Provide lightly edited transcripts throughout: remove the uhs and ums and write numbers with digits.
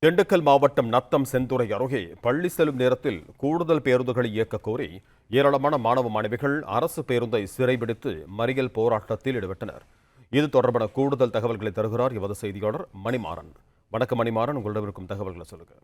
திண்டுக்கல் மாவட்டம் நத்தம் செந்துறை அருகே பள்ளி செல்லும் நேரத்தில் கூடுதல் பேருந்துகளை இயக்க கோரி ஏராளமான மாணவ மாணவிகள் அரசு பேருந்தை சிறைபிடித்து மறியல் போராட்டத்தில் ஈடுபட்டனர். இது தொடர்பான கூடுதல் தகவல்களை தருகிறார் எமது செய்தியாளர் மணிமாறன். வணக்கம் மணிமாறன், உங்களிடம் இருக்கும் தகவல்களை சொல்லுங்க.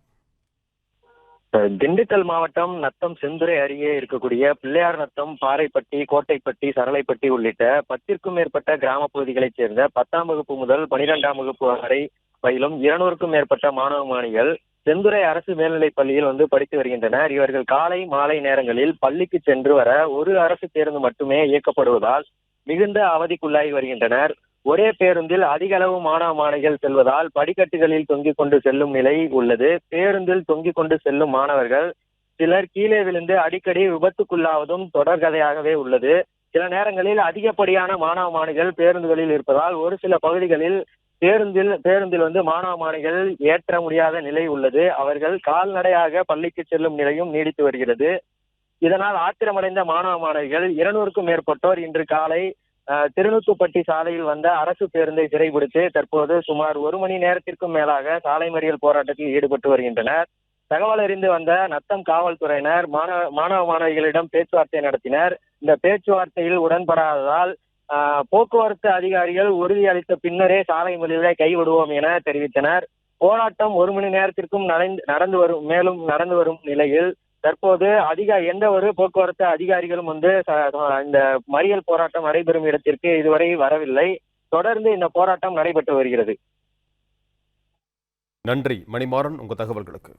திண்டுக்கல் மாவட்டம் நத்தம் செந்துறை அருகே இருக்கக்கூடிய பிள்ளையார் நத்தம், பாறைப்பட்டி, கோட்டைப்பட்டி, சரளைப்பட்டி உள்ளிட்ட 10க்கும் மேற்பட்ட கிராம பகுதிகளைச் சேர்ந்த 10ஆம் வகுப்பு முதல் 12ஆம் வகுப்பு வரை பயிலும் 200க்கும் மேற்பட்ட மாணவ மாணவிகள் செந்துறை அரசு மேல்நிலைப் பள்ளியில் படித்து வருகின்றனர். இவர்கள் காலை மாலை நேரங்களில் பள்ளிக்கு சென்று வர ஒரு அரசு பேருந்து மட்டுமே இயக்கப்படுவதால் மிகுந்த அவதிக்குள்ளாகி வருகின்றனர். ஒரே பேருந்தில் அதிக அளவு மாணவ மாணவிகள் செல்வதால் படிக்கட்டுகளில் தொங்கிக் கொண்டு செல்லும் நிலை உள்ளது. பேருந்தில் தொங்கிக் கொண்டு செல்லும் மாணவர்கள் சிலர் கீழே விழுந்து அடிக்கடி விபத்துக்குள்ளாவதும் தொடர்கதையாகவே உள்ளது. சில நேரங்களில் அதிகப்படியான மாணவ மாணவிகள் பேருந்துகளில் இருப்பதால் ஒரு சில பகுதிகளில் பேருந்தில் மாணவ மாணவிகள் ஏற்ற முடியாத நிலை உள்ளது. அவர்கள் கால்நடையாக பள்ளிக்கு செல்லும் நிலையும் நீடித்து வருகிறது. இதனால் ஆத்திரமடைந்த மாணவ மாணவிகள் 200க்கும் மேற்பட்டோர் இன்று காலை திருநூத்துப்பட்டி சாலையில் வந்த அரசு பேருந்தை சிறைபிடித்து தற்போது சுமார் 1 மணி நேரத்திற்கும் மேலாக சாலை மறியல் போராட்டத்தில் ஈடுபட்டு வருகின்றனர். தகவல் அறிந்து வந்த நத்தம் காவல்துறையினர் மாணவ மாணவிகளிடம் பேச்சுவார்த்தை நடத்தினர். இந்த பேச்சுவார்த்தையில் உடன்படாததால் போக்குவரத்து அதிகாரிகள் உறுதி அளித்த பின்னரே சாலை மறியலை கைவிடுவோம் என தெரிவித்தனர். போராட்டம் 1 மணி நேரத்திற்கும் நடந்து வரும் நிலையில் தற்போது எந்த ஒரு போக்குவரத்து அதிகாரிகளும் இந்த மறியல் போராட்டம் நடைபெறும் இடத்திற்கு இதுவரை வரவில்லை. தொடர்ந்து இந்த போராட்டம் நடைபெற்று வருகிறது. நன்றி மணிமாறன், உங்க தகவல்களுக்கு.